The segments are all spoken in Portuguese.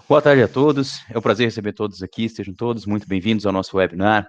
Boa tarde a todos, é um prazer receber todos aqui, sejam todos muito bem-vindos ao nosso webinar.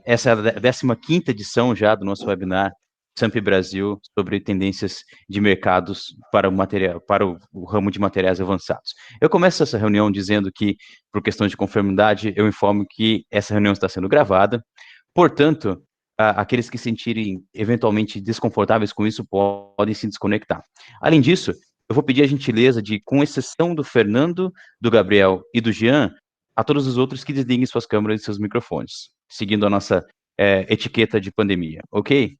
Essa é a 15ª edição já do nosso webinar SAMP Brasil sobre tendências de mercados para o ramo de materiais avançados. Eu começo essa reunião dizendo que, por questões de conformidade, eu informo que essa reunião está sendo gravada, portanto, aqueles que se sentirem eventualmente desconfortáveis com isso podem se desconectar. Além disso, eu vou pedir a gentileza de, com exceção do Fernando, do Gabriel e do Jean, a todos os outros que desliguem suas câmeras e seus microfones, seguindo a nossa etiqueta de pandemia, ok?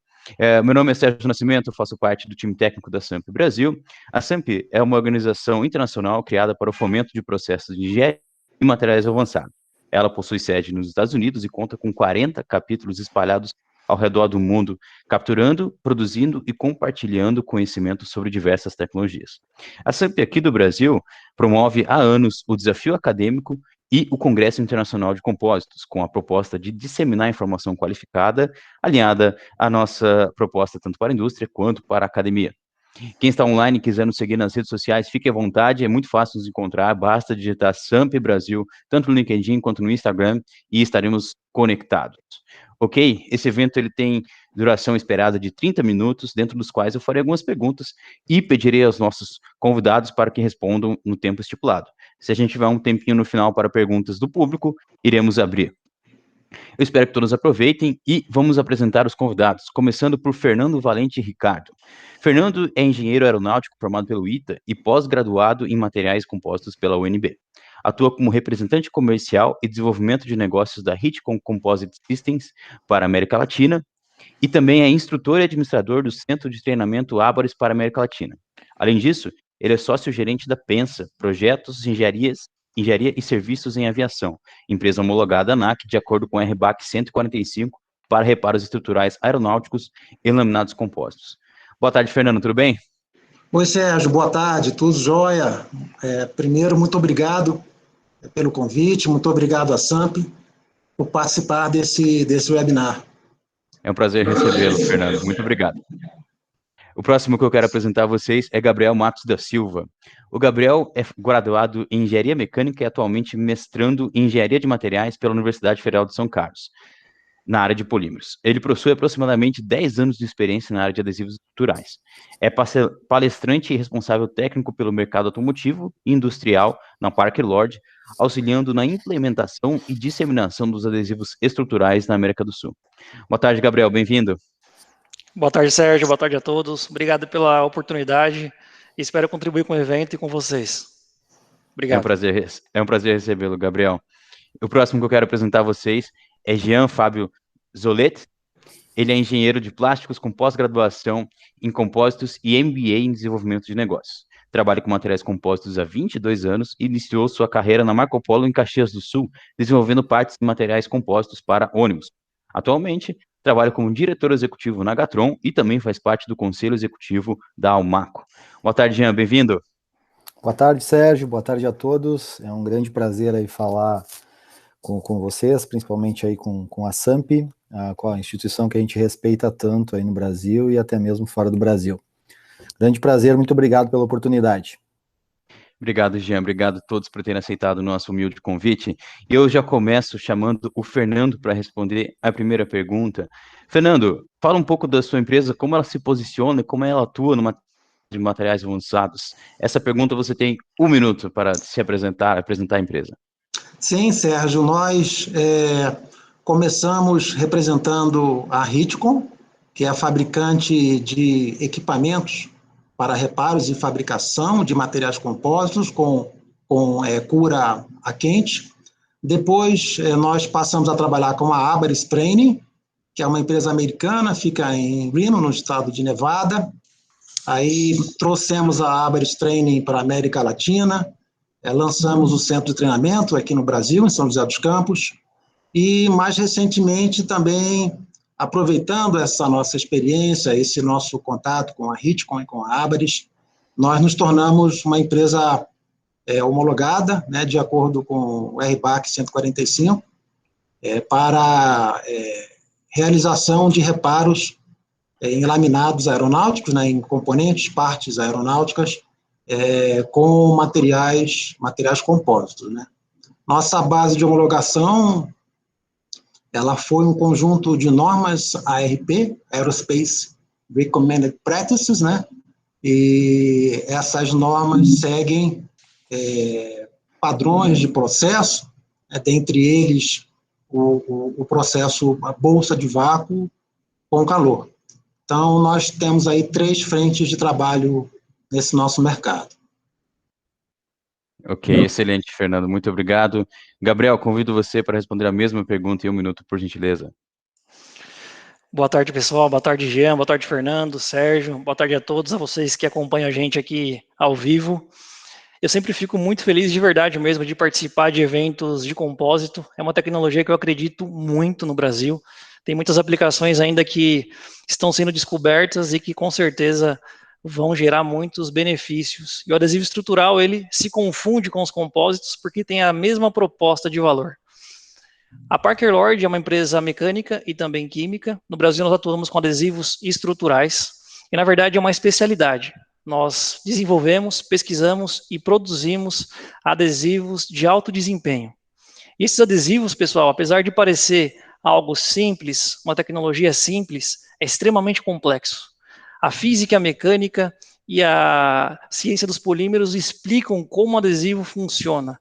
Meu nome é Sérgio Nascimento, faço parte do time técnico da SAMP Brasil. A SAMP é uma organização internacional criada para o fomento de processos de engenharia e materiais avançados. Ela possui sede nos Estados Unidos e conta com 40 capítulos espalhados ao redor do mundo, capturando, produzindo e compartilhando conhecimento sobre diversas tecnologias. A SAMP aqui do Brasil promove há anos o desafio acadêmico e o Congresso Internacional de Compósitos, com a proposta de disseminar informação qualificada, alinhada à nossa proposta tanto para a indústria quanto para a academia. Quem está online e quiser nos seguir nas redes sociais, fique à vontade, é muito fácil nos encontrar, basta digitar SAMP Brasil, tanto no LinkedIn quanto no Instagram, e estaremos conectados. Ok? Esse evento ele tem duração esperada de 30 minutos, dentro dos quais eu farei algumas perguntas e pedirei aos nossos convidados para que respondam no tempo estipulado. Se a gente tiver um tempinho no final para perguntas do público, iremos abrir. Eu espero que todos aproveitem e vamos apresentar os convidados, começando por Fernando Valente Ricardo. Fernando é engenheiro aeronáutico formado pelo ITA e pós-graduado em materiais compostos pela UNB. Atua como representante comercial e desenvolvimento de negócios da Hitcom Composite Systems para a América Latina e também é instrutor e administrador do Centro de Treinamento Ábares para a América Latina. Além disso, ele é sócio-gerente da Pensa, Projetos, Engenharia e Serviços em Aviação, empresa homologada ANAC de acordo com a RBAC 145 para reparos estruturais aeronáuticos e laminados compostos. Boa tarde, Fernando, tudo bem? Oi, Sérgio, boa tarde, tudo jóia? Primeiro, muito obrigado pelo convite, muito obrigado à SAMP por participar desse webinar. É um prazer recebê-lo, Fernando, muito obrigado. O próximo que eu quero apresentar a vocês é Gabriel Matos da Silva. O Gabriel é graduado em Engenharia Mecânica e atualmente mestrando em Engenharia de Materiais pela Universidade Federal de São Carlos, na área de polímeros. Ele possui aproximadamente 10 anos de experiência na área de adesivos estruturais. É palestrante e responsável técnico pelo mercado automotivo e industrial na Parker Lord, auxiliando na implementação e disseminação dos adesivos estruturais na América do Sul. Boa tarde, Gabriel, bem-vindo. Boa tarde, Sérgio. Boa tarde a todos. Obrigado pela oportunidade. Espero contribuir com o evento e com vocês. Obrigado. É um prazer recebê-lo, Gabriel. O próximo que eu quero apresentar a vocês é Jean Fábio Zolet. Ele é engenheiro de plásticos com pós-graduação em compósitos e MBA em desenvolvimento de negócios. Trabalha com materiais compósitos há 22 anos e iniciou sua carreira na Marco Polo em Caxias do Sul, desenvolvendo partes de materiais compósitos para ônibus. Atualmente, trabalha como diretor executivo na Gatron e também faz parte do conselho executivo da Almaco. Boa tarde, Jean, bem-vindo. Boa tarde, Sérgio, boa tarde a todos. É um grande prazer aí falar com vocês, principalmente aí com a SAMP, com a instituição que a gente respeita tanto aí no Brasil e até mesmo fora do Brasil. Grande prazer, muito obrigado pela oportunidade. Obrigado, Jean, obrigado a todos por terem aceitado o nosso humilde convite. Eu já começo chamando o Fernando para responder a primeira pergunta. Fernando, fala um pouco da sua empresa, como ela se posiciona, como ela atua no de materiais avançados. Essa pergunta você tem 1 minuto para se apresentar a empresa. Sim, Sérgio, nós começamos representando a Hitcom, que é a fabricante de equipamentos para reparos e fabricação de materiais compósitos com cura a quente. Depois, nós passamos a trabalhar com a Ábares Training, que é uma empresa americana, fica em Reno, no estado de Nevada. Aí trouxemos a Ábares Training para a América Latina, lançamos o centro de treinamento aqui no Brasil, em São José dos Campos, e mais recentemente também, aproveitando essa nossa experiência, esse nosso contato com a Hitcom e com a Ábares, nós nos tornamos uma empresa homologada, né, de acordo com o RBAC 145, para realização de reparos em laminados aeronáuticos, né, em componentes, partes aeronáuticas, com materiais compósitos, né? Nossa base de homologação, ela foi um conjunto de normas ARP, Aerospace Recommended Practices, né? E essas normas seguem padrões de processo, dentre eles o processo bolsa de vácuo com calor. Então, nós temos aí 3 frentes de trabalho nesse nosso mercado. Ok, excelente, Fernando, muito obrigado. Gabriel, convido você para responder a mesma pergunta em 1 minuto, por gentileza. Boa tarde, pessoal. Boa tarde, Jean. Boa tarde, Fernando, Sérgio. Boa tarde a todos, a vocês que acompanham a gente aqui ao vivo. Eu sempre fico muito feliz, de verdade mesmo, de participar de eventos de compósito. É uma tecnologia que eu acredito muito no Brasil. Tem muitas aplicações ainda que estão sendo descobertas e que, com certeza, vão gerar muitos benefícios. E o adesivo estrutural, ele se confunde com os compósitos porque tem a mesma proposta de valor. A Parker Lord é uma empresa mecânica e também química. No Brasil, nós atuamos com adesivos estruturais. E, na verdade, é uma especialidade. Nós desenvolvemos, pesquisamos e produzimos adesivos de alto desempenho. E esses adesivos, pessoal, apesar de parecer algo simples, uma tecnologia simples, é extremamente complexo. A física, a mecânica e a ciência dos polímeros explicam como o adesivo funciona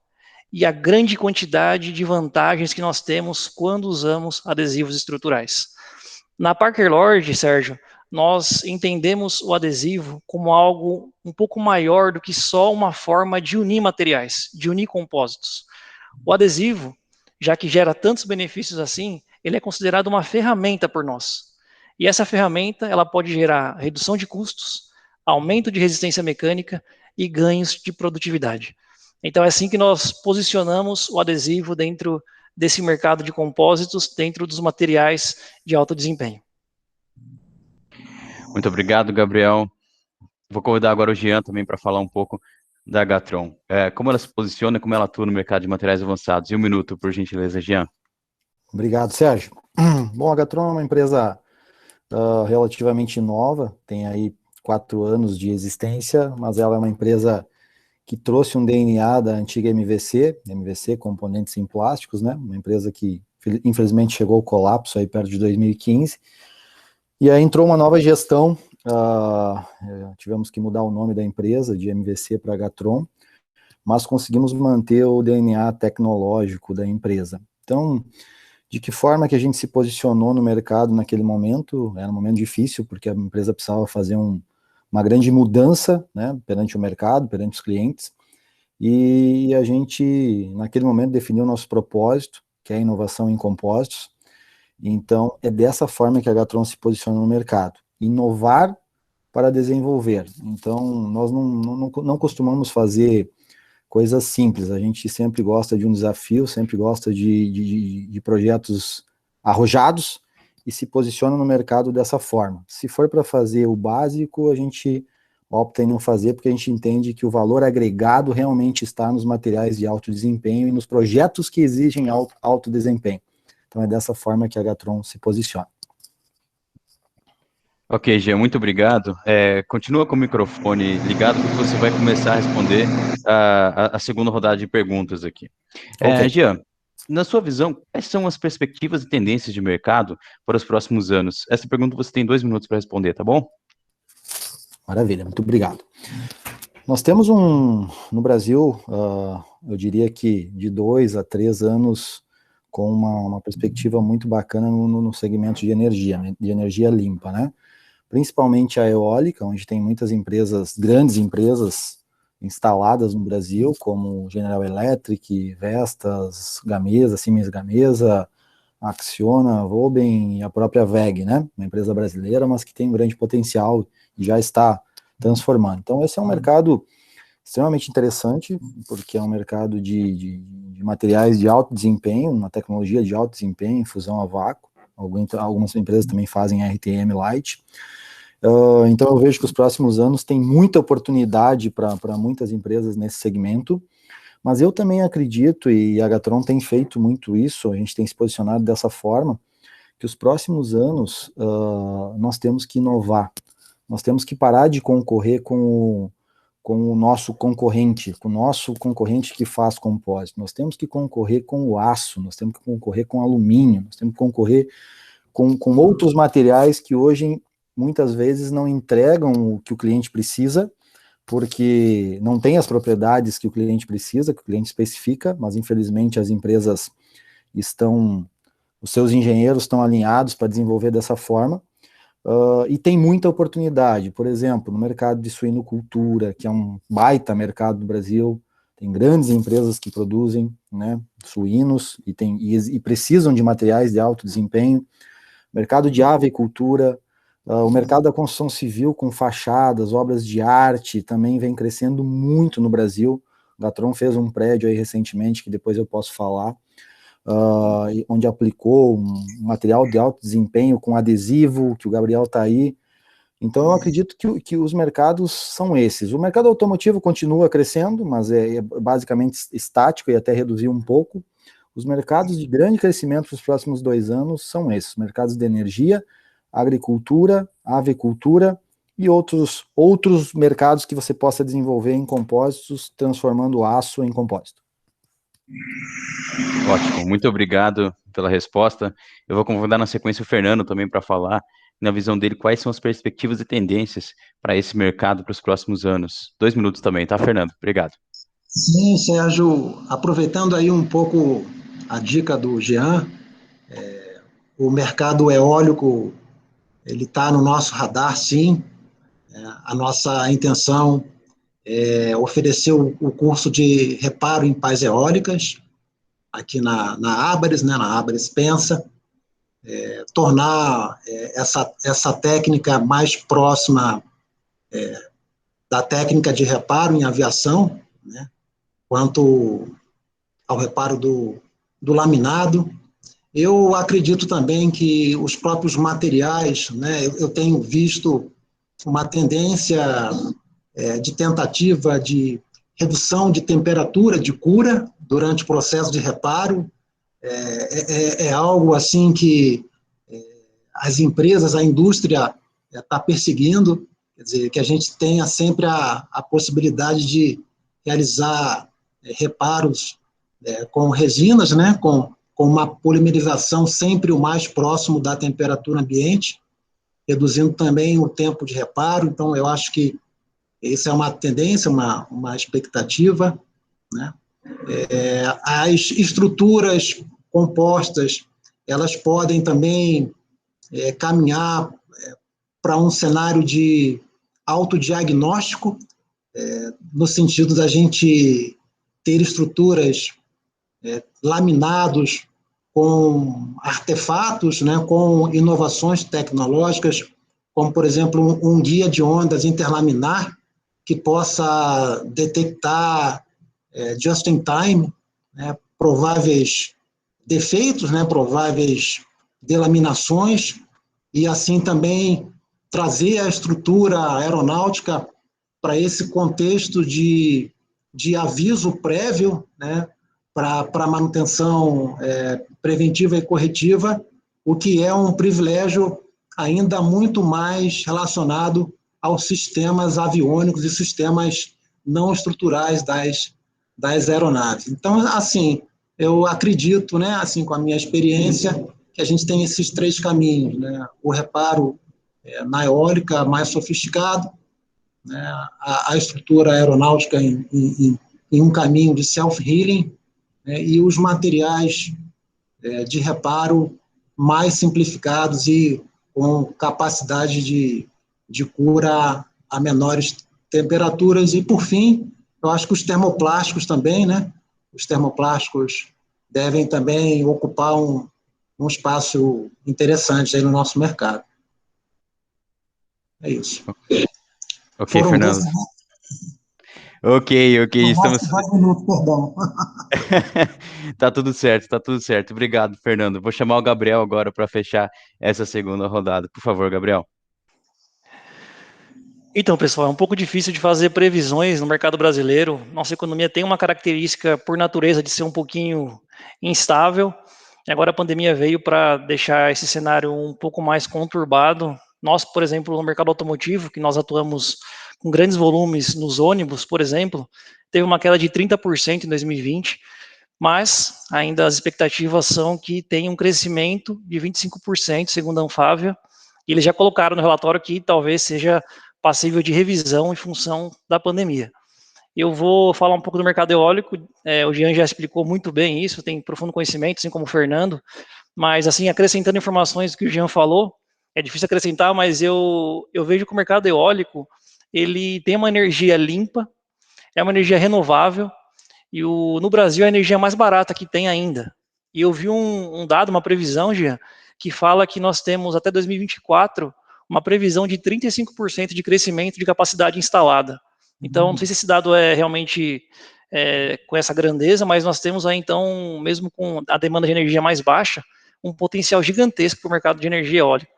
e a grande quantidade de vantagens que nós temos quando usamos adesivos estruturais. Na Parker Lord, Sérgio, nós entendemos o adesivo como algo um pouco maior do que só uma forma de unir materiais, de unir compósitos. O adesivo, já que gera tantos benefícios assim, ele é considerado uma ferramenta por nós. E essa ferramenta, ela pode gerar redução de custos, aumento de resistência mecânica e ganhos de produtividade. Então é assim que nós posicionamos o adesivo dentro desse mercado de compósitos, dentro dos materiais de alto desempenho. Muito obrigado, Gabriel. Vou convidar agora o Jean também para falar um pouco da Gatron. Como ela se posiciona, como ela atua no mercado de materiais avançados. Em 1 minuto, por gentileza, Jean. Obrigado, Sérgio. Bom, a Gatron é uma empresa relativamente nova, tem aí 4 anos de existência, mas ela é uma empresa que trouxe um DNA da antiga MVC, Componentes em Plásticos, né? Uma empresa que infelizmente chegou ao colapso aí perto de 2015. E aí entrou uma nova gestão, tivemos que mudar o nome da empresa, de MVC para Gatron, mas conseguimos manter o DNA tecnológico da empresa. Então, de que forma que a gente se posicionou no mercado naquele momento? Era um momento difícil, porque a empresa precisava fazer uma grande mudança, né, perante o mercado, perante os clientes, e a gente, naquele momento, definiu o nosso propósito, que é a inovação em compósitos. Então, é dessa forma que a Gatron se posiciona no mercado, inovar para desenvolver. Então, nós não costumamos fazer coisas simples, a gente sempre gosta de um desafio, sempre gosta de projetos arrojados e se posiciona no mercado dessa forma. Se for para fazer o básico, a gente opta em não fazer, porque a gente entende que o valor agregado realmente está nos materiais de alto desempenho e nos projetos que exigem alto desempenho. Então é dessa forma que a Gatron se posiciona. Ok, Jean, muito obrigado. Continua com o microfone ligado, porque você vai começar a responder a segunda rodada de perguntas aqui. Okay. Jean, na sua visão, quais são as perspectivas e tendências de mercado para os próximos anos? Essa pergunta você tem 2 minutos para responder, tá bom? Maravilha, muito obrigado. Nós temos no Brasil, eu diria que de 2 a 3 anos, com uma perspectiva muito bacana no segmento de energia limpa, né? Principalmente a eólica, onde tem muitas empresas, grandes empresas instaladas no Brasil, como General Electric, Vestas, Gamesa, Siemens Gamesa, Acciona, Voben e a própria WEG, né? Uma empresa brasileira, mas que tem um grande potencial e já está transformando. Então, esse é um mercado extremamente interessante, porque é um mercado de materiais de alto desempenho, uma tecnologia de alto desempenho, fusão a vácuo. Algumas empresas também fazem RTM Light. Então eu vejo que os próximos anos tem muita oportunidade para muitas empresas nesse segmento, mas eu também acredito, e a Gatron tem feito muito isso, a gente tem se posicionado dessa forma, que os próximos anos nós temos que inovar, nós temos que parar de concorrer com com o nosso concorrente que faz compósito. Nós temos que concorrer com o aço, nós temos que concorrer com alumínio, nós temos que concorrer com outros materiais que hoje, muitas vezes, não entregam o que o cliente precisa, porque não tem as propriedades que o cliente precisa, que o cliente especifica, mas, infelizmente, as empresas os seus engenheiros estão alinhados para desenvolver dessa forma, e tem muita oportunidade. Por exemplo, no mercado de suinocultura, que é um baita mercado do Brasil, tem grandes empresas que produzem, né, suínos e precisam de materiais de alto desempenho. Mercado de avicultura, o mercado da construção civil com fachadas, obras de arte, também vem crescendo muito no Brasil. O Gatron fez um prédio aí recentemente, que depois eu posso falar, onde aplicou um material de alto desempenho com adesivo, que o Gabriel está aí. Então eu acredito que os mercados são esses. O mercado automotivo continua crescendo, mas é basicamente estático e até reduziu um pouco. Os mercados de grande crescimento para os próximos 2 anos são esses: mercados de energia, agricultura, avicultura e outros mercados que você possa desenvolver em compósitos, transformando aço em compósito. Ótimo, muito obrigado pela resposta. Eu vou convidar na sequência o Fernando também para falar, na visão dele, quais são as perspectivas e tendências para esse mercado para os próximos anos. 2 minutos também, tá, Fernando? Obrigado. Sim, Sérgio, aproveitando aí um pouco a dica do Jean, o mercado eólico, ele está no nosso radar, sim. A nossa intenção é oferecer o curso de reparo em pás eólicas, aqui na Abares, né, na Abares Pensa, tornar essa técnica mais próxima da técnica de reparo em aviação, né, quanto ao reparo do laminado. Eu acredito também que os próprios materiais, né, eu tenho visto uma tendência de tentativa de redução de temperatura de cura durante o processo de reparo. É algo assim que as empresas, a indústria está perseguindo, quer dizer, que a gente tenha sempre a possibilidade de realizar reparos com resinas, né, com uma polimerização sempre o mais próximo da temperatura ambiente, reduzindo também o tempo de reparo. Então, eu acho que isso é uma tendência, uma expectativa, né? As estruturas compostas, elas podem também caminhar para um cenário de autodiagnóstico, no sentido da gente ter estruturas laminados com artefatos, né, com inovações tecnológicas, como, por exemplo, um guia de ondas interlaminar que possa detectar just in time, né, prováveis defeitos, né, prováveis delaminações, e assim também trazer a estrutura aeronáutica para esse contexto de aviso prévio, né, para manutenção preventiva e corretiva, o que é um privilégio ainda muito mais relacionado aos sistemas aviônicos e sistemas não estruturais das aeronaves. Então, assim, eu acredito, né, assim, com a minha experiência, que a gente tem esses 3 caminhos, né, o reparo na eólica mais sofisticado, né, a estrutura aeronáutica em um caminho de self-healing, e os materiais de reparo mais simplificados e com capacidade de cura a menores temperaturas. E, por fim, eu acho que os termoplásticos também, né? Os termoplásticos devem também ocupar um espaço interessante aí no nosso mercado. É isso. Ok, Fernando. Ok, estamos... 10 minutos, perdão. Tá tudo certo. Obrigado, Fernando. Vou chamar o Gabriel agora para fechar essa segunda rodada. Por favor, Gabriel. Então, pessoal, é um pouco difícil de fazer previsões no mercado brasileiro. Nossa economia tem uma característica, por natureza, de ser um pouquinho instável. E agora a pandemia veio para deixar esse cenário um pouco mais conturbado. Nós, por exemplo, no mercado automotivo, que nós atuamos com grandes volumes nos ônibus, por exemplo, teve uma queda de 30% em 2020, mas ainda as expectativas são que tenha um crescimento de 25%, segundo a Anfávia, e eles já colocaram no relatório que talvez seja passível de revisão em função da pandemia. Eu vou falar um pouco do mercado eólico, o Jean já explicou muito bem isso, tem profundo conhecimento, assim como o Fernando, mas assim, acrescentando informações que o Jean falou, é difícil acrescentar, mas eu vejo que o mercado eólico, ele tem uma energia limpa, é uma energia renovável, e no Brasil é a energia mais barata que tem ainda. E eu vi um dado, uma previsão, Jean, que fala que nós temos até 2024 uma previsão de 35% de crescimento de capacidade instalada. Então, não sei se esse dado é realmente com essa grandeza, mas nós temos aí, então, mesmo com a demanda de energia mais baixa, um potencial gigantesco para o mercado de energia eólica.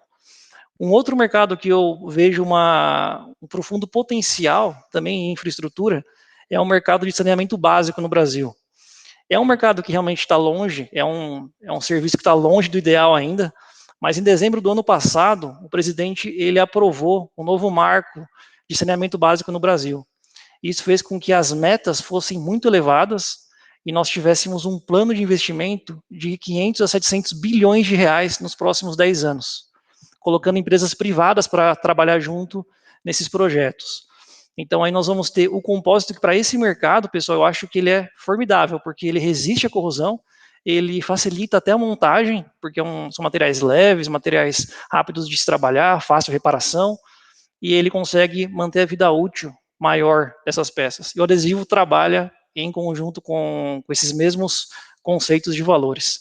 Um outro mercado que eu vejo um profundo potencial também em infraestrutura é o mercado de saneamento básico no Brasil. É um mercado que realmente está longe, é um serviço que está longe do ideal ainda, mas em dezembro do ano passado, o presidente ele aprovou um novo marco de saneamento básico no Brasil. Isso fez com que as metas fossem muito elevadas e nós tivéssemos um plano de investimento de 500 a 700 bilhões de reais nos próximos 10 anos, colocando empresas privadas para trabalhar junto nesses projetos. Então aí nós vamos ter o compósito que para esse mercado, pessoal, eu acho que ele é formidável, porque ele resiste à corrosão, ele facilita até a montagem, porque são materiais leves, materiais rápidos de se trabalhar, fácil reparação, e ele consegue manter a vida útil maior dessas peças. E o adesivo trabalha em conjunto com esses mesmos conceitos de valores.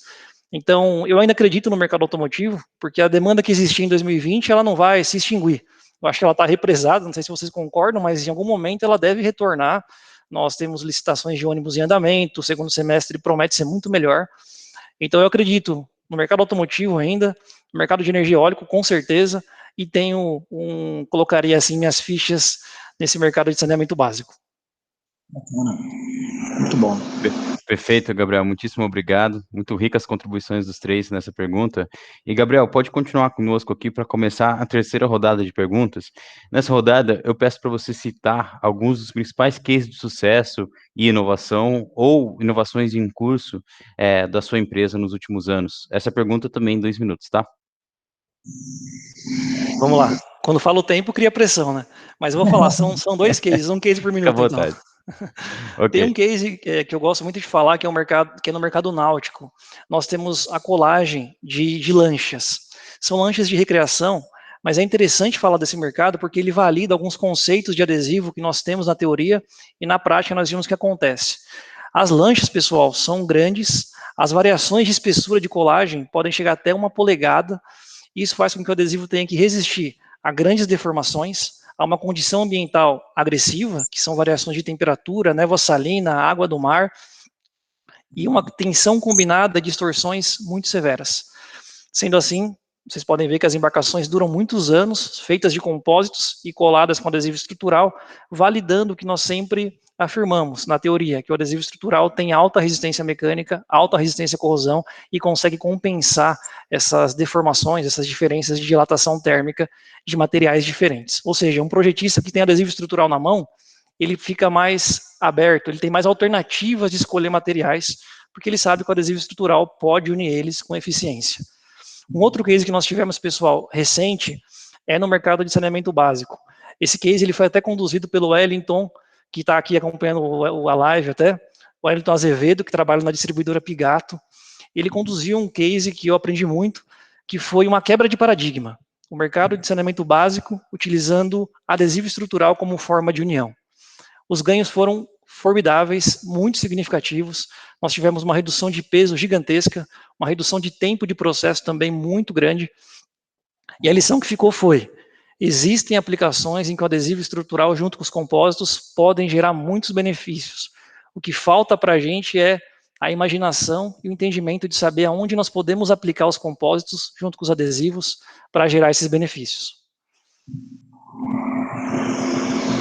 Então, eu ainda acredito no mercado automotivo, porque a demanda que existia em 2020, ela não vai se extinguir. Eu acho que ela está represada, não sei se vocês concordam, mas em algum momento ela deve retornar. Nós temos licitações de ônibus em andamento, o segundo semestre promete ser muito melhor. Então, eu acredito no mercado automotivo ainda, no mercado de energia eólica, com certeza, e colocaria assim minhas fichas nesse mercado de saneamento básico. Bacana. Muito bom. Perfeito, Gabriel. Muitíssimo obrigado. Muito ricas as contribuições dos três nessa pergunta. E, Gabriel, pode continuar conosco aqui para começar a terceira rodada de perguntas. Nessa rodada, eu peço para você citar alguns dos principais cases de sucesso e inovação ou inovações em curso da sua empresa nos últimos anos. Essa pergunta também em 2 minutos, tá? Vamos lá. Quando falo tempo, cria pressão, né? Mas eu vou falar, são 2 cases, um case por minuto. Fica à vontade. Então. Okay. Tem um case que eu gosto muito de falar, que é no mercado náutico. Nós temos a colagem de lanchas. São lanchas de recreação, mas é interessante falar desse mercado porque ele valida alguns conceitos de adesivo que nós temos na teoria e na prática nós vimos que acontece. As lanchas, pessoal, são grandes, as variações de espessura de colagem podem chegar até 1 polegada, e isso faz com que o adesivo tenha que resistir a grandes deformações, a uma condição ambiental agressiva, que são variações de temperatura, névoa salina, água do mar, e uma tensão combinada de distorções muito severas. Sendo assim, vocês podem ver que as embarcações duram muitos anos, feitas de compósitos e coladas com adesivo estrutural, validando o que nós sempre afirmamos na teoria, que o adesivo estrutural tem alta resistência mecânica, alta resistência à corrosão e consegue compensar essas deformações, essas diferenças de dilatação térmica de materiais diferentes. Ou seja, um projetista que tem adesivo estrutural na mão, ele fica mais aberto, ele tem mais alternativas de escolher materiais, porque ele sabe que o adesivo estrutural pode unir eles com eficiência. Um outro case que nós tivemos, pessoal, recente, é no mercado de saneamento básico. Esse case ele foi até conduzido pelo Wellington, que está aqui acompanhando a live até, o Wellington Azevedo, que trabalha na distribuidora Pigato. Ele conduziu um case que eu aprendi muito, que foi uma quebra de paradigma. O mercado de saneamento básico utilizando adesivo estrutural como forma de união. Os ganhos foram formidáveis, muito significativos. Nós tivemos uma redução de peso gigantesca, uma redução de tempo de processo também muito grande. E a lição que ficou foi: existem aplicações em que o adesivo estrutural junto com os compósitos podem gerar muitos benefícios. O que falta para a gente é a imaginação e o entendimento de saber aonde nós podemos aplicar os compósitos junto com os adesivos para gerar esses benefícios.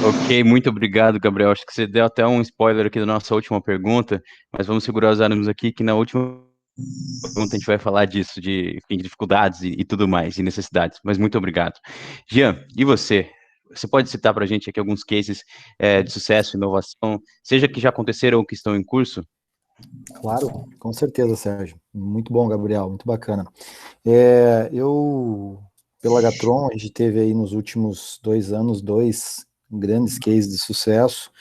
Ok, muito obrigado, Gabriel. Acho que você deu até um spoiler aqui da nossa última pergunta, mas vamos segurar os ânimos aqui, que na última pergunta a gente vai falar disso, de dificuldades e tudo mais, e necessidades, mas muito obrigado. Jean, e você? você pode citar para a gente aqui alguns cases de sucesso, inovação, seja que já aconteceram ou que estão em curso? Claro, com certeza, Sérgio. Muito bom, Gabriel, muito bacana. Pela Gatron, a gente teve aí nos últimos 2 anos 2 grandes cases de sucesso,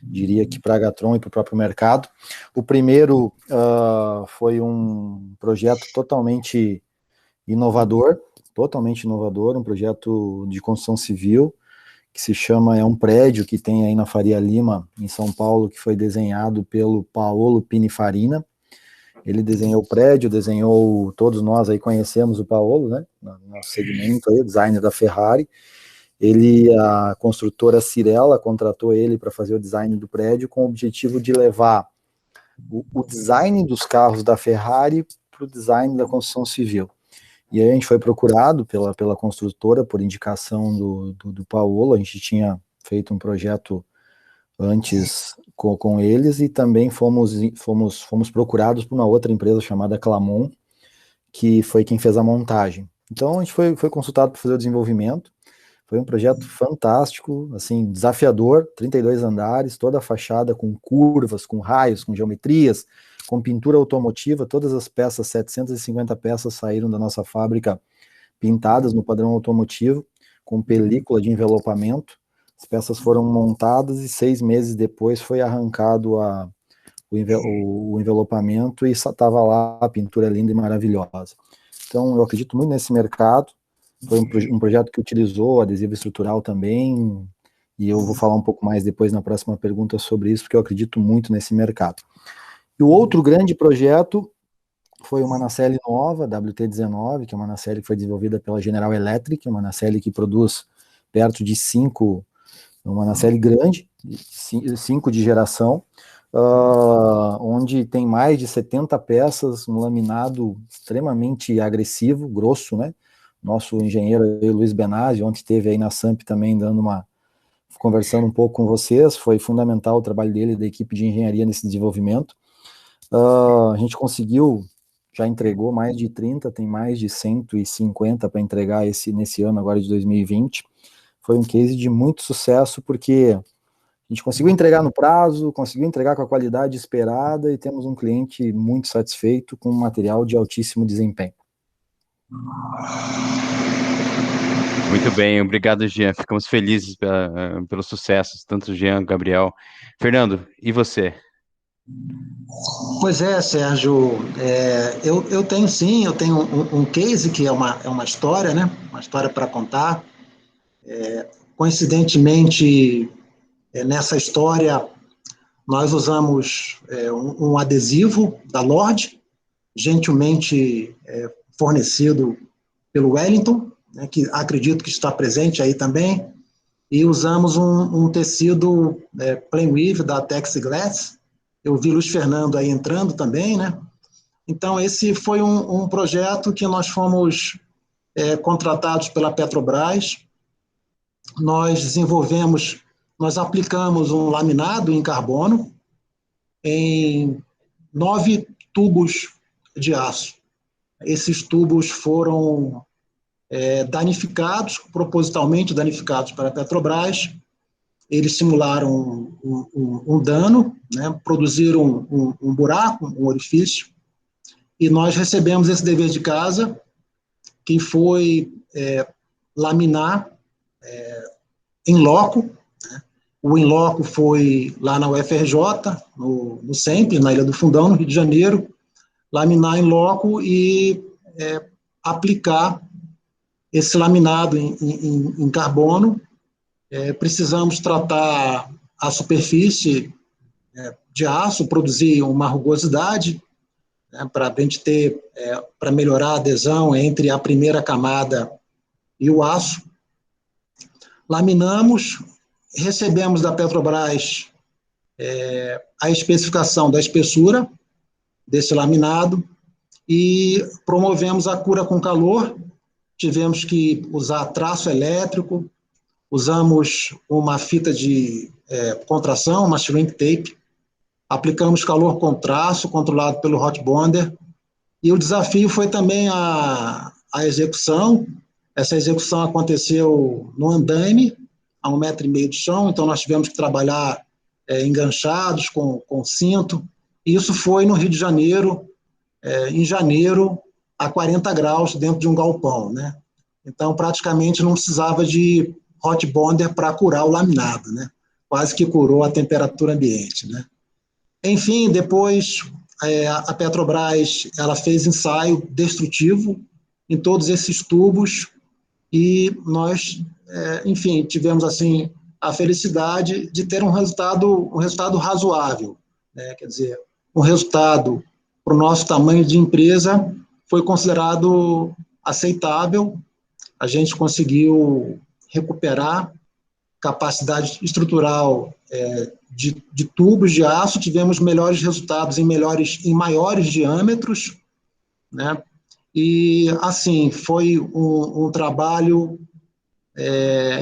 diria que para a Gatron e para o próprio mercado. O primeiro foi um projeto totalmente inovador, um projeto de construção civil, que se chama, é um prédio que tem aí na Faria Lima, em São Paulo, que foi desenhado pelo Paolo Pininfarina. Ele desenhou o prédio, todos nós aí conhecemos o Paolo, né, no nosso segmento aí, designer da Ferrari. A construtora Cirela contratou ele para fazer o design do prédio com o objetivo de levar o design dos carros da Ferrari para o design da construção civil. E aí a gente foi procurado pela construtora, por indicação do Paolo. A gente tinha feito um projeto antes com eles, e também fomos procurados por uma outra empresa chamada Clamon, que foi quem fez a montagem. Então a gente foi consultado para fazer o desenvolvimento. Foi um projeto fantástico, assim, desafiador, 32 andares, toda a fachada com curvas, com raios, com geometrias, com pintura automotiva. Todas as peças, 750 peças, saíram da nossa fábrica pintadas no padrão automotivo, com película de envelopamento. As peças foram montadas e 6 meses depois foi arrancado o envelopamento e estava lá a pintura linda e maravilhosa. Então, eu acredito muito nesse mercado. Foi um projeto que utilizou adesivo estrutural também, e eu vou falar um pouco mais depois na próxima pergunta sobre isso, porque eu acredito muito nesse mercado. E o outro grande projeto foi uma nacelle nova, WT-19, que é uma nacelle que foi desenvolvida pela General Electric, uma nacelle que produz perto de 5, uma nacelle grande, 5 de geração, onde tem mais de 70 peças, um laminado extremamente agressivo, grosso, né? Nosso engenheiro Luiz Benazzi ontem esteve aí na SAMP também conversando um pouco com vocês. Foi fundamental o trabalho dele, da equipe de engenharia nesse desenvolvimento. A gente conseguiu, já entregou mais de 30, tem mais de 150 para entregar nesse ano agora de 2020. Foi um case de muito sucesso, porque a gente conseguiu entregar no prazo, conseguiu entregar com a qualidade esperada, e temos um cliente muito satisfeito com um material de altíssimo desempenho. Muito bem, obrigado, Jean. Ficamos felizes pelos sucessos, tanto Jean, Gabriel. Fernando, e você? Pois é, Sérgio, eu tenho sim, eu tenho um case que é uma história, né? Uma história para contar. Coincidentemente, nessa história, nós usamos um adesivo da Lord, gentilmente fornecido pelo Wellington, né, que acredito que está presente aí também, e usamos um tecido plain weave da Texiglass. Eu vi Luiz Fernando aí entrando também, né? Então, esse foi um projeto que nós fomos contratados pela Petrobras. Nós aplicamos um laminado em carbono em 9 tubos de aço. Esses tubos foram propositalmente danificados para a Petrobras. Eles simularam um dano, né, produziram um buraco, um orifício, e nós recebemos esse dever de casa, que foi laminar em loco. Né? O in loco foi lá na UFRJ, no SEMP, na Ilha do Fundão, no Rio de Janeiro, laminar em loco e aplicar esse laminado em carbono. Precisamos tratar a superfície de aço, produzir uma rugosidade, né, para a gente ter, para melhorar a adesão entre a primeira camada e o aço. Laminamos, recebemos da Petrobras a especificação da espessura desse laminado e promovemos a cura com calor. Tivemos que usar traço elétrico, usamos uma fita de contração, uma shrink tape, aplicamos calor com traço, controlado pelo hot bonder, e o desafio foi também a execução. Essa execução aconteceu no andaime, a 1,5 metro de chão, então nós tivemos que trabalhar enganchados com cinto. Isso foi no Rio de Janeiro, em janeiro, a 40 graus dentro de um galpão, né? Então, praticamente não precisava de hot bonder para curar o laminado, né? Quase que curou a temperatura ambiente, né? Enfim, depois a Petrobras ela fez ensaio destrutivo em todos esses tubos e nós, enfim, tivemos assim a felicidade de ter um resultado razoável, né? Quer dizer, um resultado para o nosso tamanho de empresa foi considerado aceitável. A gente conseguiu recuperar capacidade estrutural de tubos de aço, tivemos melhores resultados em maiores diâmetros, né? E, assim, foi um trabalho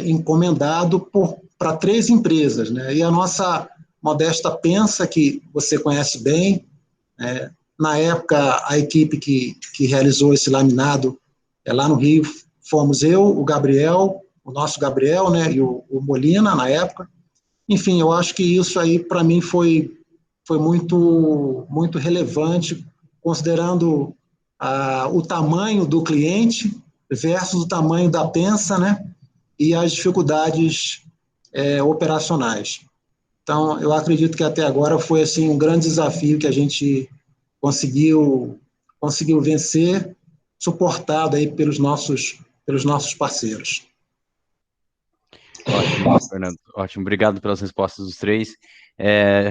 encomendado para 3 empresas, né? E a nossa modesta Pensa, que você conhece bem, na época, a equipe que realizou esse laminado lá no Rio, fomos eu, o Gabriel, o nosso Gabriel, né, e o Molina, na época. Enfim, eu acho que isso aí, para mim, foi muito, muito relevante, considerando o tamanho do cliente versus o tamanho da Pensa, né, e as dificuldades operacionais. Então, eu acredito que até agora foi assim, um grande desafio que a gente conseguiu vencer, suportado aí pelos nossos parceiros. Ótimo, Fernando. Ótimo, obrigado pelas respostas dos 3.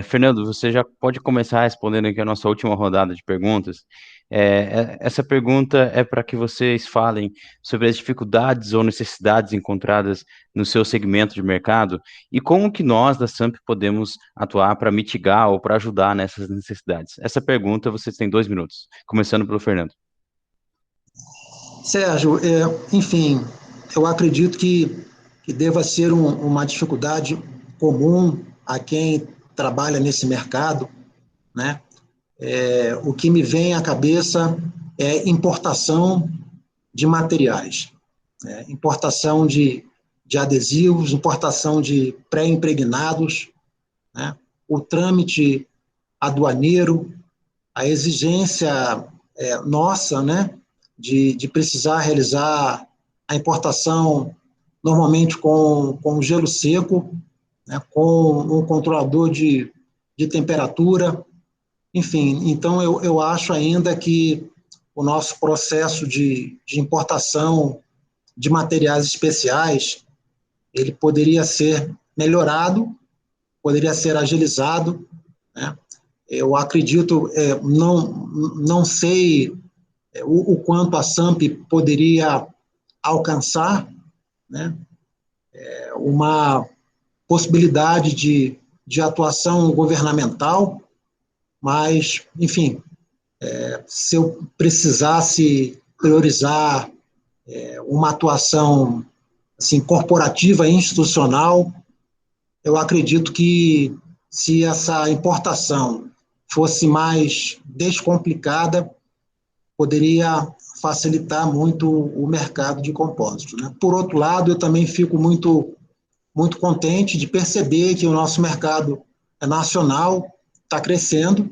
Fernando, você já pode começar respondendo aqui a nossa última rodada de perguntas. Essa pergunta é para que vocês falem sobre as dificuldades ou necessidades encontradas no seu segmento de mercado e como que nós, da SAMP, podemos atuar para mitigar ou para ajudar nessas necessidades. Essa pergunta, vocês têm 2 minutos, começando pelo Fernando. Sérgio, enfim, eu acredito que deva ser uma dificuldade comum a quem trabalha nesse mercado, né? O que me vem à cabeça é importação de materiais, importação de adesivos, importação de pré-impregnados, né? O trâmite aduaneiro, a exigência nossa, né, de precisar realizar a importação normalmente com gelo seco, né, com um controlador de temperatura, enfim. Então, eu acho ainda que o nosso processo de importação de materiais especiais, ele poderia ser melhorado, poderia ser agilizado, né? Eu acredito, não sei o quanto a SAMP poderia alcançar, né, uma possibilidade de atuação governamental, mas, enfim, se eu precisasse priorizar uma atuação assim, corporativa e institucional, eu acredito que se essa importação fosse mais descomplicada, poderia facilitar muito o mercado de compósitos, né? Por outro lado, eu também fico muito, muito contente de perceber que o nosso mercado nacional está crescendo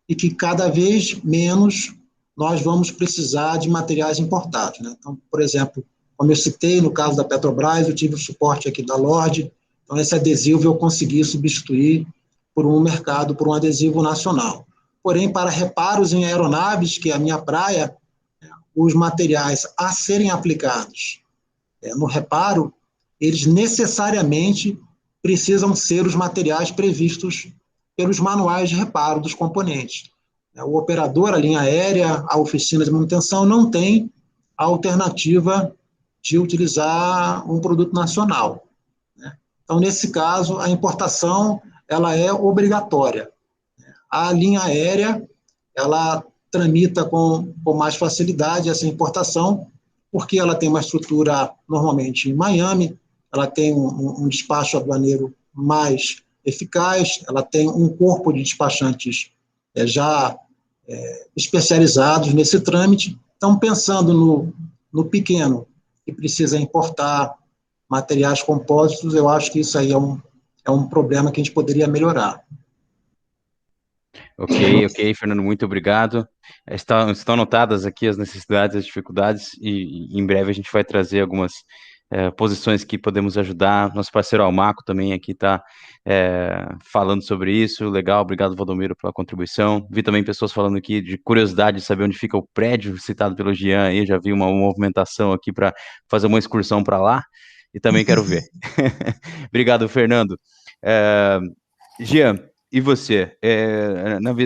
e que cada vez menos nós vamos precisar de materiais importados, né? Então, por exemplo, como eu citei, no caso da Petrobras, eu tive o suporte aqui da Lorde, então esse adesivo eu consegui substituir por um adesivo nacional. Porém, para reparos em aeronaves, que é a minha praia, os materiais a serem aplicados no reparo, eles necessariamente precisam ser os materiais previstos pelos manuais de reparo dos componentes. O operador, a linha aérea, a oficina de manutenção não tem a alternativa de utilizar um produto nacional, né? Então, nesse caso, a importação ela é obrigatória. A linha aérea, ela tramita com mais facilidade essa importação, porque ela tem uma estrutura normalmente em Miami, ela tem um despacho aduaneiro mais eficaz, ela tem um corpo de despachantes já especializados nesse trâmite. Então, pensando no pequeno, que precisa importar materiais compósitos, eu acho que isso aí é um problema que a gente poderia melhorar. Ok, Fernando, muito obrigado. Estão anotadas aqui as necessidades e as dificuldades, e em breve a gente vai trazer algumas posições que podemos ajudar. Nosso parceiro Almaco também aqui está falando sobre isso. Legal, obrigado, Valdomiro, pela contribuição. Vi também pessoas falando aqui de curiosidade de saber onde fica o prédio citado pelo Jean aí. Já vi uma movimentação aqui para fazer uma excursão para lá, e também quero ver. Obrigado, Fernando. Jean, e você,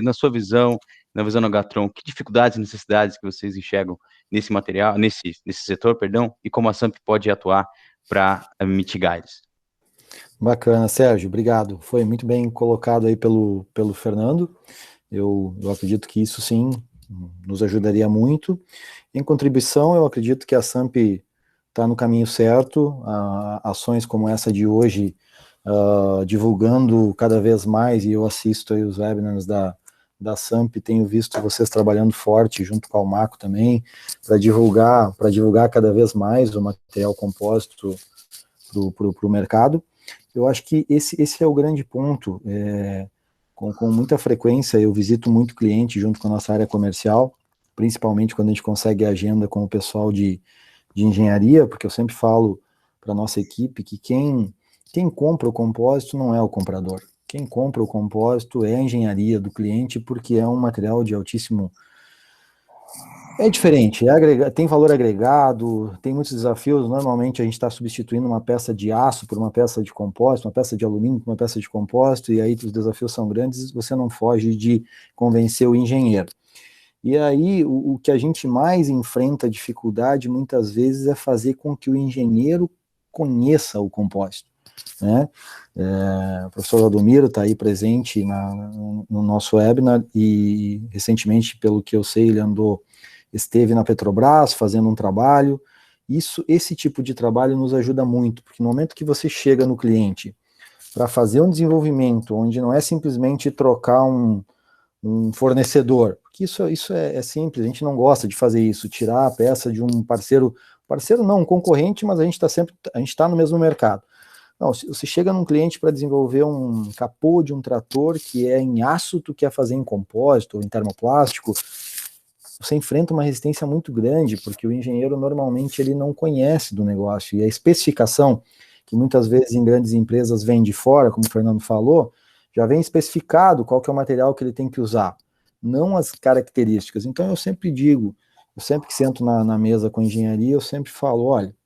na sua visão, na visão da Gatron, que dificuldades e necessidades que vocês enxergam nesse material, nesse setor, perdão, e como a SAMP pode atuar para mitigar eles? Bacana, Sérgio, obrigado. Foi muito bem colocado aí pelo Fernando. Eu acredito que isso sim nos ajudaria muito. Em contribuição, eu acredito que a SAMP está no caminho certo. Ações como essa de hoje, divulgando cada vez mais, e eu assisto aí os webinars da SAMP, tenho visto vocês trabalhando forte junto com a Almaco também, para divulgar cada vez mais o material compósito para o mercado. Eu acho que esse é o grande ponto. Com muita frequência eu visito muito cliente junto com a nossa área comercial, principalmente quando a gente consegue agenda com o pessoal de engenharia, porque eu sempre falo para a nossa equipe que quem compra o compósito não é o comprador. Quem compra o compósito é a engenharia do cliente, porque é um material de altíssimo... É diferente, tem valor agregado, tem muitos desafios. Normalmente a gente está substituindo uma peça de aço por uma peça de compósito, uma peça de alumínio por uma peça de compósito, e aí os desafios são grandes, você não foge de convencer o engenheiro. E aí o que a gente mais enfrenta dificuldade muitas vezes é fazer com que o engenheiro conheça o compósito, né? O professor Valdomiro está aí presente no nosso webinar, e recentemente, pelo que eu sei, ele esteve na Petrobras fazendo um trabalho. Esse tipo de trabalho nos ajuda muito, porque no momento que você chega no cliente para fazer um desenvolvimento, onde não é simplesmente trocar um fornecedor, porque isso é simples, a gente não gosta de fazer isso, tirar a peça de um parceiro não, um concorrente, mas a gente está no mesmo mercado. Não, se você chega num cliente para desenvolver um capô de um trator que é em aço, tu quer fazer em compósito ou em termoplástico, você enfrenta uma resistência muito grande, porque o engenheiro normalmente ele não conhece do negócio, e a especificação, que muitas vezes em grandes empresas vem de fora, como o Fernando falou, já vem especificado qual que é o material que ele tem que usar, não as características. Então eu sempre que sento na mesa com engenharia, eu sempre falo, olha,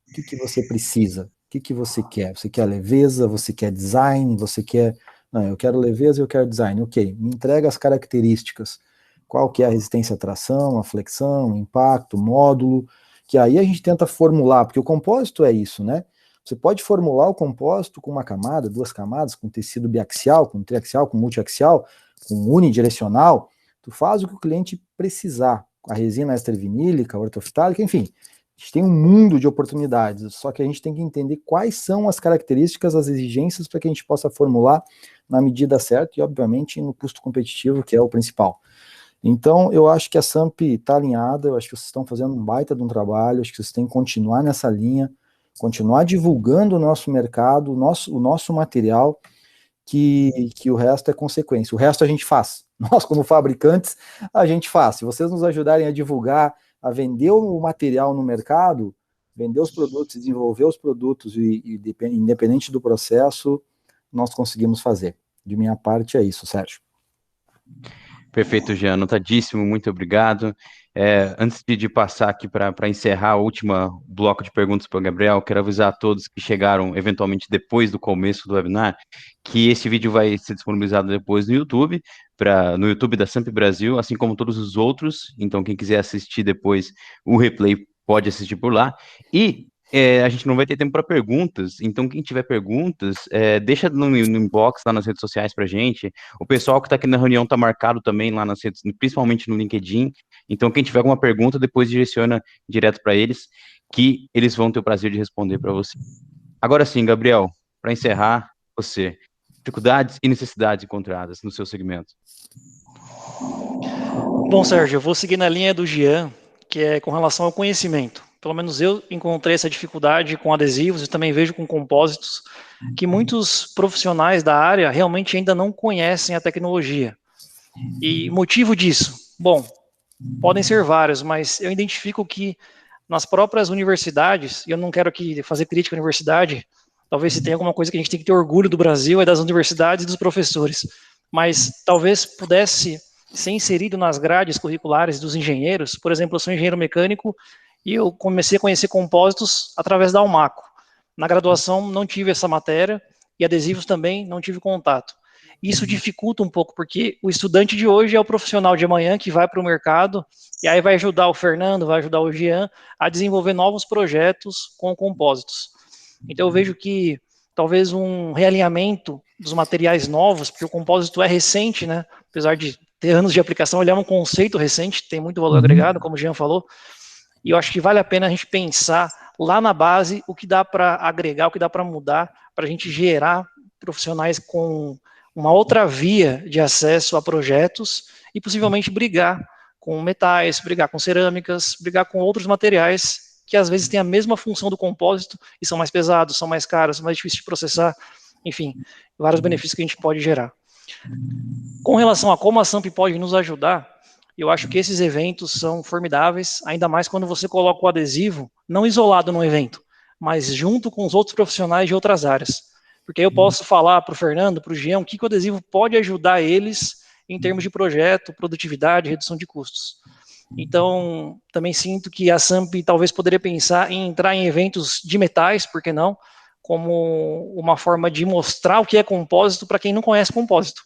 o que você precisa? O que você quer? Você quer leveza? Você quer design? Você quer... Não, eu quero leveza e eu quero design. Ok, me entrega as características. Qual que é a resistência à tração, a flexão, o impacto, o módulo, que aí a gente tenta formular, porque o compósito é isso, né? Você pode formular o compósito com uma camada, 2 camadas, com tecido biaxial, com triaxial, com multiaxial, com unidirecional, tu faz o que o cliente precisar, a resina extravinílica, ortofitálica, enfim, a gente tem um mundo de oportunidades, só que a gente tem que entender quais são as características, as exigências para que a gente possa formular na medida certa e, obviamente, no custo competitivo, que é o principal. Então, eu acho que a SAMP está alinhada, eu acho que vocês estão fazendo um baita de um trabalho, acho que vocês têm que continuar nessa linha, continuar divulgando o nosso mercado, o nosso material, que o resto é consequência. O resto a gente faz. Nós, como fabricantes, a gente faz. Se vocês nos ajudarem a divulgar, a vender o material no mercado, vender os produtos, desenvolver os produtos, e independente do processo, nós conseguimos fazer. De minha parte, é isso, Sérgio. Perfeito, Jean, anotadíssimo, muito obrigado. Antes de passar aqui para encerrar o último bloco de perguntas para o Gabriel, quero avisar a todos que chegaram eventualmente depois do começo do webinar, que esse vídeo vai ser disponibilizado depois no YouTube, no YouTube da SAMP Brasil, assim como todos os outros. Então, quem quiser assistir depois o replay pode assistir por lá. E a gente não vai ter tempo para perguntas, então quem tiver perguntas, deixa no inbox lá nas redes sociais para a gente. O pessoal que está aqui na reunião está marcado também lá nas redes, principalmente no LinkedIn. Então, quem tiver alguma pergunta, depois direciona direto para eles, que eles vão ter o prazer de responder para você. Agora sim, Gabriel, para encerrar, você, dificuldades e necessidades encontradas no seu segmento. Bom, Sérgio, eu vou seguir na linha do Jean, que é com relação ao conhecimento. pelo menos eu encontrei essa dificuldade com adesivos e também vejo com compósitos, que muitos profissionais da área realmente ainda não conhecem a tecnologia. E motivo disso? Bom, podem ser vários, mas eu identifico que nas próprias universidades, e eu não quero aqui fazer crítica à universidade, talvez se tenha alguma coisa que a gente tem que ter orgulho do Brasil, é das universidades e dos professores, mas talvez pudesse ser inserido nas grades curriculares dos engenheiros. Por exemplo, eu sou engenheiro mecânico e eu comecei a conhecer compósitos através da Almaco. Na graduação não tive essa matéria e adesivos também não tive contato. Isso dificulta um pouco, porque o estudante de hoje é o profissional de amanhã que vai para o mercado e aí vai ajudar o Fernando, vai ajudar o Jean a desenvolver novos projetos com compósitos. Então eu vejo que talvez um realinhamento dos materiais novos, porque o compósito é recente, né? Apesar de ter anos de aplicação, ele é um conceito recente, tem muito valor agregado, como o Jean falou, e eu acho que vale a pena a gente pensar lá na base o que dá para agregar, o que dá para mudar, para a gente gerar profissionais com uma outra via de acesso a projetos e possivelmente brigar com metais, brigar com cerâmicas, brigar com outros materiais que às vezes têm a mesma função do compósito e são mais pesados, são mais caros, são mais difíceis de processar, enfim, vários benefícios que a gente pode gerar. Com relação a como a SAMP pode nos ajudar, eu acho que esses eventos são formidáveis, ainda mais quando você coloca o adesivo, não isolado no evento, mas junto com os outros profissionais de outras áreas. Porque aí eu posso falar para o Fernando, para o Jean, o que o adesivo pode ajudar eles em termos de projeto, produtividade, redução de custos. Então, também sinto que a SAMP talvez poderia pensar em entrar em eventos de metais, por que não, como uma forma de mostrar o que é compósito para quem não conhece compósito.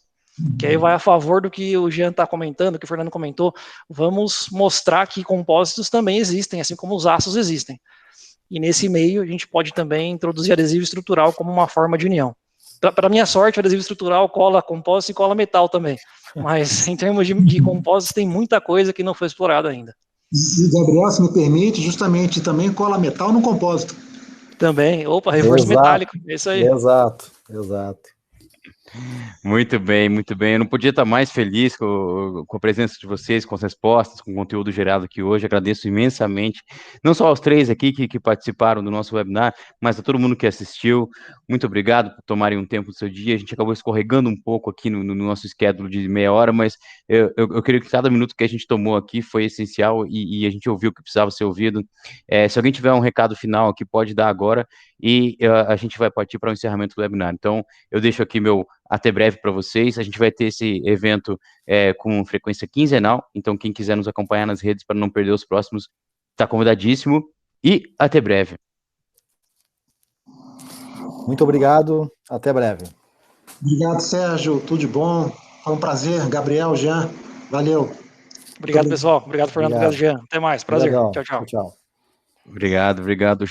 Que aí vai a favor do que o Jean está comentando, que o Fernando comentou, vamos mostrar que compósitos também existem, assim como os aços existem. E nesse meio a gente pode também introduzir adesivo estrutural como uma forma de união. Para minha sorte, o adesivo estrutural cola compósito e cola metal também. Mas em termos de compósitos tem muita coisa que não foi explorada ainda. E, Gabriel, se me permite, justamente também cola metal no compósito. Também, opa, reforço metálico, é isso aí. Exato. Muito bem, muito bem. Eu não podia estar mais feliz com a presença de vocês, com as respostas, com o conteúdo gerado aqui hoje. Agradeço imensamente, não só aos três aqui que participaram do nosso webinar, mas a todo mundo que assistiu. Muito obrigado por tomarem um tempo do seu dia. A gente acabou escorregando um pouco aqui no nosso schedule de meia hora, mas eu creio que cada minuto que a gente tomou aqui foi essencial e a gente ouviu o que precisava ser ouvido. Se alguém tiver um recado final aqui, pode dar agora e a gente vai partir para o encerramento do webinar. Então, eu deixo aqui meu até breve para vocês. A gente vai ter esse evento com frequência quinzenal, então quem quiser nos acompanhar nas redes para não perder os próximos, está convidadíssimo, e até breve. Muito obrigado, até breve. Obrigado, Sérgio, tudo de bom. Foi um prazer, Gabriel, Jean, valeu. Obrigado, pessoal. Obrigado, Fernando. Obrigado, Jean. Até mais. Prazer. Obrigadão. Tchau. Tchau. Obrigado.